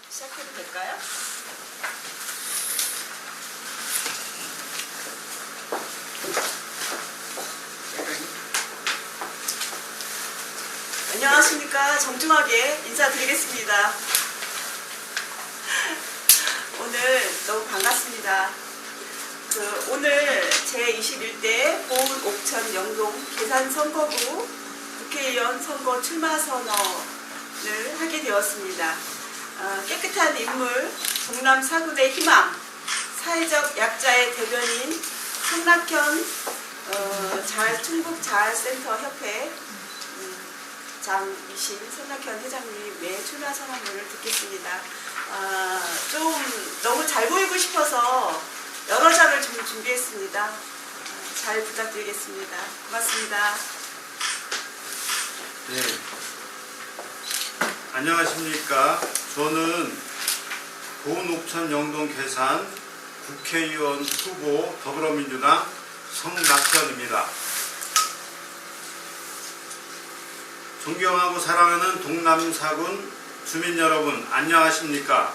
시작해도 될까요? 안녕하십니까. 정중하게 인사드리겠습니다. 오늘 너무 반갑습니다. 오늘 제21대 보은 옥천 영동 계산선거구 국회의원 선거 출마 선언을 하게 되었습니다. 깨끗한 인물, 동남 4군의 희망, 사회적 약자의 대변인 성낙현 충북자활센터 협회 장이신 성낙현 회장님의 출마 선언문을 듣겠습니다. 좀 너무 잘 보이고 싶어서 여러 장을 좀 준비했습니다. 잘 부탁드리겠습니다. 고맙습니다. 네. 안녕하십니까. 저는 보은 옥천 영동 계산 국회의원 후보 더불어민주당 성낙현입니다. 존경하고 사랑하는 동남 4군 주민 여러분, 안녕하십니까.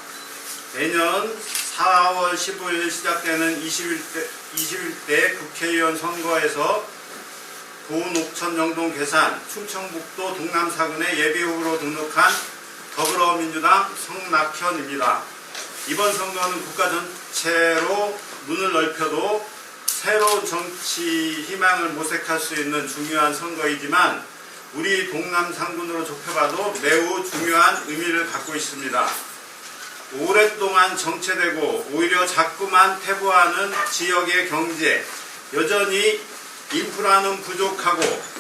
내년 4월 15일 시작되는 21대 국회의원 선거에서 보은 옥천 영동 계산 충청북도 동남 4군의 예비후보로 등록한 더불어민주당 성낙현입니다. 이번 선거는 국가 전체로 눈을 넓혀도 새로운 정치 희망을 모색할 수 있는 중요한 선거이지만 우리 동남 3군으로 좁혀봐도 매우 중요한 의미를 갖고 있습니다. 오랫동안 정체되고 오히려 자꾸만 퇴보하는 지역의 경제, 여전히 인프라는 부족하고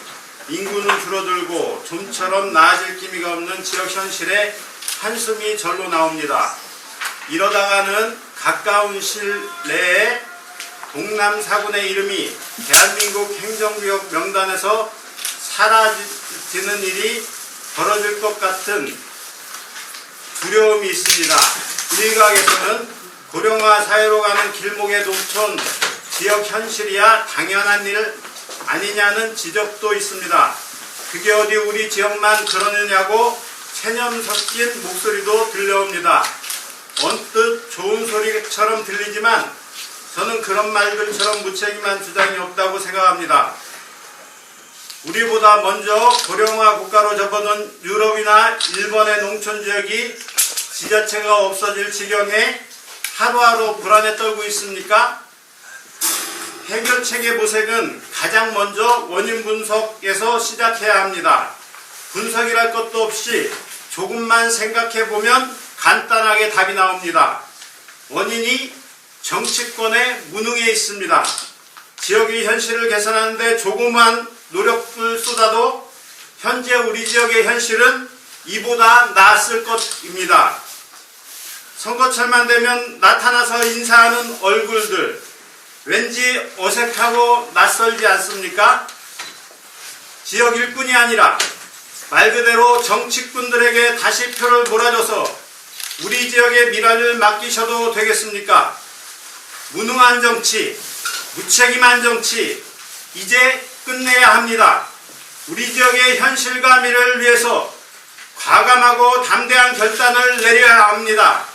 인구는 줄어들고 좀처럼 나아질 기미가 없는 지역 현실에 한숨이 절로 나옵니다. 이러다가는 가까운 시일 내에 동남 4군의 이름이 대한민국 행정구역 명단에서 사라지는 일이 벌어질 것 같은 두려움이 있습니다. 일각에서는 고령화 사회로 가는 길목의 농촌 지역 현실이야 당연한 일 아니냐는 지적도 있습니다. 그게 어디 우리 지역만 그러느냐고 체념 섞인 목소리도 들려옵니다. 언뜻 좋은 소리처럼 들리지만 저는 그런 말들처럼 무책임한 주장이 없다고 생각합니다. 우리보다 먼저 고령화 국가로 접어든 유럽이나 일본의 농촌 지역이 지자체가 없어질 지경에 하루하루 불안에 떨고 있습니까? 해결책의 모색은 가장 먼저 원인 분석에서 시작해야 합니다. 분석이랄 것도 없이 조금만 생각해보면 간단하게 답이 나옵니다. 원인이 정치권의 무능에 있습니다. 지역의 현실을 개선하는데 조그만 노력을 쏟아도 현재 우리 지역의 현실은 이보다 나았을 것입니다. 선거철만 되면 나타나서 인사하는 얼굴들, 왠지 어색하고 낯설지 않습니까? 지역 일꾼이 아니라 말 그대로 정치꾼들에게 다시 표를 몰아줘서 우리 지역의 미래를 맡기셔도 되겠습니까? 무능한 정치, 무책임한 정치, 이제 끝내야 합니다. 우리 지역의 현실과 미래를 위해서 과감하고 담대한 결단을 내려야 합니다.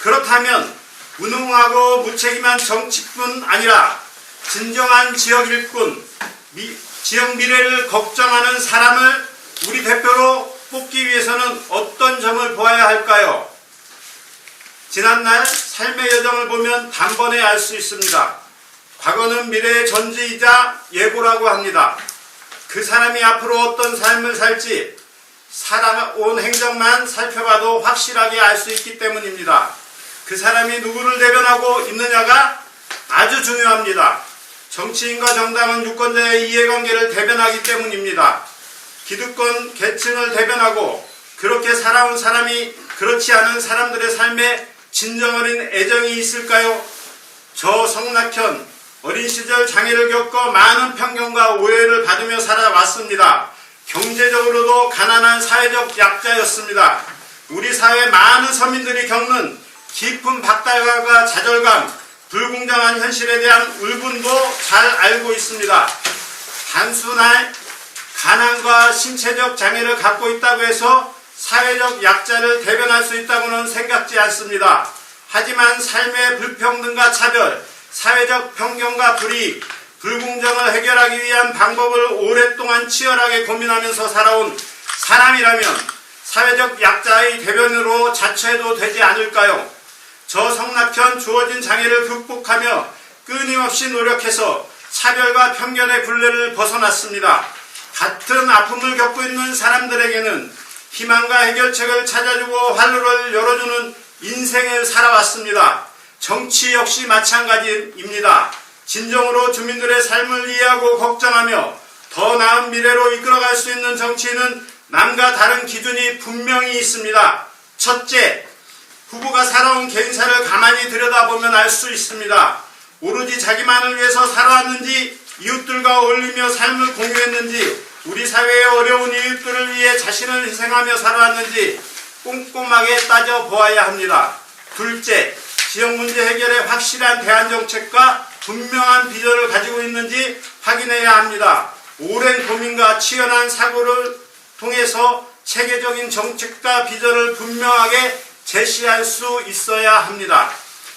그렇다면 무능하고 무책임한 정치뿐 아니라 진정한 지역 일꾼, 지역 미래를 걱정하는 사람을 우리 대표로 뽑기 위해서는 어떤 점을 보아야 할까요? 지난날 삶의 여정을 보면 단번에 알 수 있습니다. 과거는 미래의 전지이자 예고라고 합니다. 그 사람이 앞으로 어떤 삶을 살지 살아온 행적만 살펴봐도 확실하게 알 수 있기 때문입니다. 그 사람이 누구를 대변하고 있느냐가 아주 중요합니다. 정치인과 정당은 유권자의 이해관계를 대변하기 때문입니다. 기득권 계층을 대변하고 그렇게 살아온 사람이 그렇지 않은 사람들의 삶에 진정 어린 애정이 있을까요? 저 성낙현 어린 시절 장애를 겪어 많은 편견과 오해를 받으며 살아왔습니다. 경제적으로도 가난한 사회적 약자였습니다. 우리 사회 많은 서민들이 겪는 깊은 박탈감과 좌절감, 불공정한 현실에 대한 울분도 잘 알고 있습니다. 단순한 가난과 신체적 장애를 갖고 있다고 해서 사회적 약자를 대변할 수 있다고는 생각지 않습니다. 하지만 삶의 불평등과 차별, 사회적 편견과 불이익, 불공정을 해결하기 위한 방법을 오랫동안 치열하게 고민하면서 살아온 사람이라면 사회적 약자의 대변으로 자처해도 되지 않을까요? 저 성낙현 주어진 장애를 극복하며 끊임없이 노력해서 차별과 편견의 굴레를 벗어났습니다. 같은 아픔을 겪고 있는 사람들에게는 희망과 해결책을 찾아주고 활로를 열어주는 인생을 살아왔습니다. 정치 역시 마찬가지입니다. 진정으로 주민들의 삶을 이해하고 걱정하며 더 나은 미래로 이끌어갈 수 있는 정치인은 남과 다른 기준이 분명히 있습니다. 첫째, 후보가 살아온 개인사를 가만히 들여다보면 알 수 있습니다. 오로지 자기만을 위해서 살아왔는지, 이웃들과 어울리며 삶을 공유했는지, 우리 사회의 어려운 이웃들을 위해 자신을 희생하며 살아왔는지 꼼꼼하게 따져보아야 합니다. 둘째, 지역 문제 해결에 확실한 대안 정책과 분명한 비전을 가지고 있는지 확인해야 합니다. 오랜 고민과 치열한 사고를 통해서 체계적인 정책과 비전을 분명하게 제시할 수 있어야 합니다.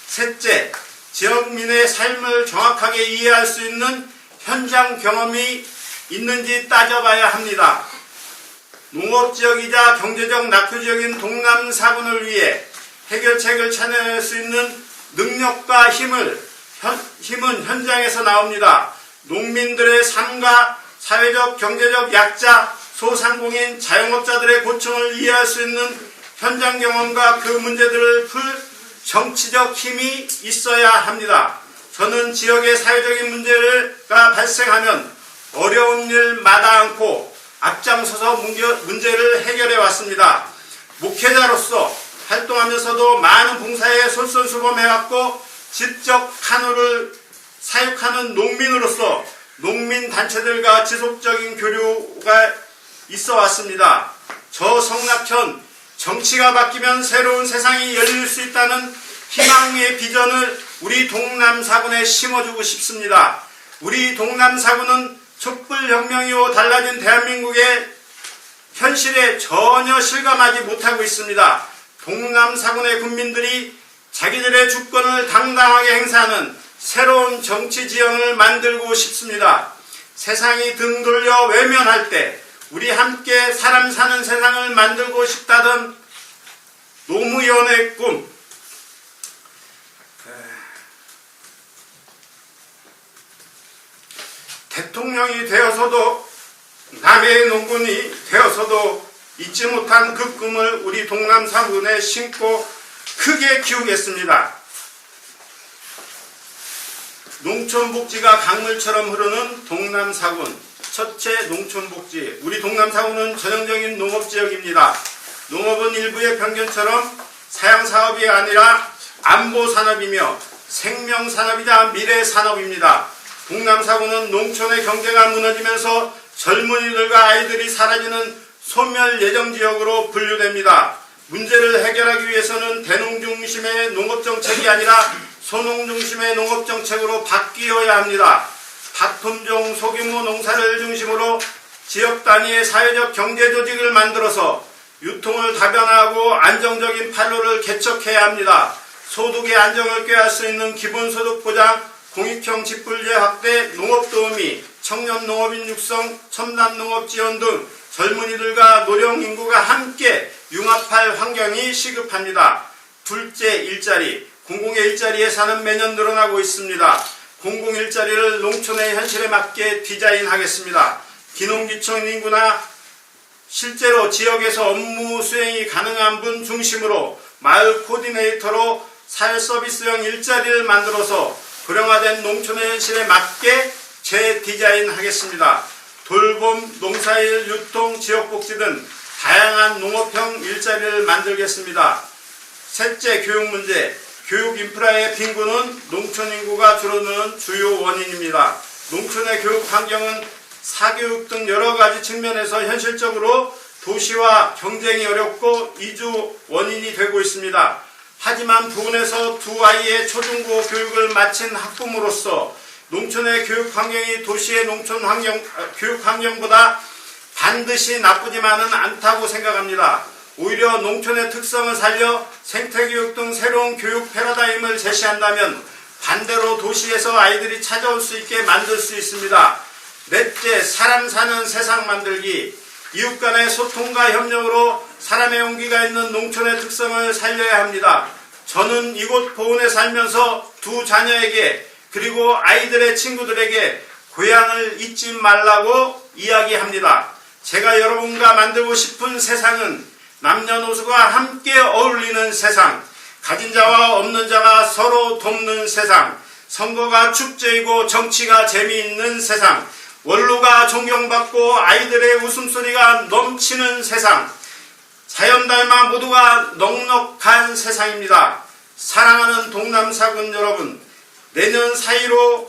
셋째, 지역민의 삶을 정확하게 이해할 수 있는 현장 경험이 있는지 따져봐야 합니다. 농업지역이자 경제적 낙후지역인 동남 4군을 위해 해결책을 찾아낼 수 있는 능력과 힘은 현장에서 나옵니다. 농민들의 삶과 사회적, 경제적 약자, 소상공인, 자영업자들의 고충을 이해할 수 있는 현장 경험과 그 문제들을 풀 정치적 힘이 있어야 합니다. 저는 지역의 사회적인 문제가 발생하면 어려운 일 마다 않고 앞장서서 문제를 해결해 왔습니다. 목회자로서 활동하면서도 많은 봉사에 솔선수범해왔고 직접 카누를 사육하는 농민으로서 농민단체들과 지속적인 교류가 있어 왔습니다. 저 성낙현, 정치가 바뀌면 새로운 세상이 열릴 수 있다는 희망의 비전을 우리 동남 4군에 심어주고 싶습니다. 우리 동남 4군은 촛불혁명이후 달라진 대한민국의 현실에 전혀 실감하지 못하고 있습니다. 동남 4군의 국민들이 자기들의 주권을 당당하게 행사하는 새로운 정치 지형을 만들고 싶습니다. 세상이 등 돌려 외면할 때 우리 함께 사람 사는 세상을 만들고 싶다던 노무현의 꿈, 대통령이 되어서도 남해의 농군이 되어서도 잊지 못한 그 꿈을 우리 동남 4군에 심고 크게 키우겠습니다. 농촌복지가 강물처럼 흐르는 동남 4군. 첫째, 농촌복지. 우리 동남 4군은 전형적인 농업지역입니다. 농업은 일부의 편견처럼 사양사업이 아니라 안보산업이며 생명산업이자 미래산업입니다. 동남 4군은 농촌의 경제가 무너지면서 젊은이들과 아이들이 사라지는 소멸 예정 지역으로 분류됩니다. 문제를 해결하기 위해서는 대농 중심의 농업정책이 아니라 소농 중심의 농업정책으로 바뀌어야 합니다. 다품종 소규모 농사를 중심으로 지역 단위의 사회적 경제조직을 만들어서 유통을 다변화하고 안정적인 판로를 개척해야 합니다. 소득의 안정을 꾀할 수 있는 기본소득 보장, 공익형 직불제 확대, 농업도우미, 청년농업인 육성, 첨단농업 지원 등 젊은이들과 노령인구가 함께 융합할 환경이 시급합니다. 둘째, 일자리. 공공의 일자리 예산은 매년 늘어나고 있습니다. 공공일자리를 농촌의 현실에 맞게 디자인하겠습니다. 기농기촌 인구나 실제로 지역에서 업무 수행이 가능한 분 중심으로 마을 코디네이터로 사회서비스형 일자리를 만들어서 고령화된 농촌의 현실에 맞게 재디자인하겠습니다. 돌봄, 농사일, 유통, 지역복지 등 다양한 농업형 일자리를 만들겠습니다. 셋째, 교육 문제. 교육 인프라의 빈곤은 농촌 인구가 줄어드는 주요 원인입니다. 농촌의 교육 환경은 사교육 등 여러 가지 측면에서 현실적으로 도시와 경쟁이 어렵고 이주 원인이 되고 있습니다. 하지만 부근에서 두 아이의 초중고 교육을 마친 학부모로서 농촌의 교육 환경이 도시의 농촌 환경, 교육 환경보다 반드시 나쁘지만은 않다고 생각합니다. 오히려 농촌의 특성을 살려 생태교육 등 새로운 교육 패러다임을 제시한다면 반대로 도시에서 아이들이 찾아올 수 있게 만들 수 있습니다. 넷째, 사람 사는 세상 만들기. 이웃 간의 소통과 협력으로 사람의 온기가 있는 농촌의 특성을 살려야 합니다. 저는 이곳 보은에 살면서 두 자녀에게 그리고 아이들의 친구들에게 고향을 잊지 말라고 이야기합니다. 제가 여러분과 만들고 싶은 세상은 남녀노소가 함께 어울리는 세상, 가진 자와 없는 자가 서로 돕는 세상, 선거가 축제이고 정치가 재미있는 세상, 원로가 존경받고 아이들의 웃음소리가 넘치는 세상, 자연 닮아 모두가 넉넉한 세상입니다. 사랑하는 동남사군 여러분, 내년 4.15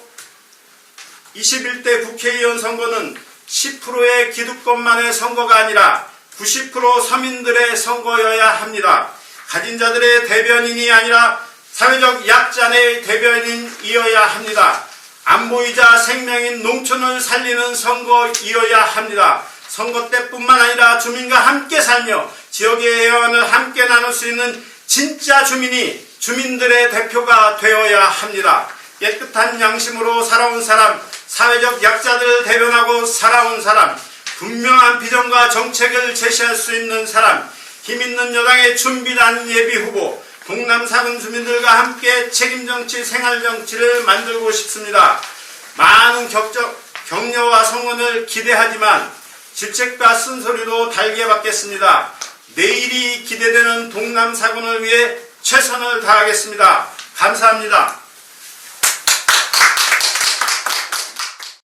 21대 국회의원 선거는 10%의 기득권만의 선거가 아니라 90% 서민들의 선거여야 합니다. 가진 자들의 대변인이 아니라 사회적 약자의 대변인이어야 합니다. 안보이자 생명인 농촌을 살리는 선거이어야 합니다. 선거 때뿐만 아니라 주민과 함께 살며 지역의 애환을 함께 나눌 수 있는 진짜 주민이 주민들의 대표가 되어야 합니다. 깨끗한 양심으로 살아온 사람, 사회적 약자들을 대변하고 살아온 사람, 분명한 비전과 정책을 제시할 수 있는 사람, 힘있는 여당의 준비된 예비 후보, 동남사군 주민들과 함께 책임정치, 생활정치를 만들고 싶습니다. 많은 격려와 성원을 기대하지만 질책과 쓴소리도 달게 받겠습니다. 내일이 기대되는 동남사군을 위해 최선을 다하겠습니다. 감사합니다.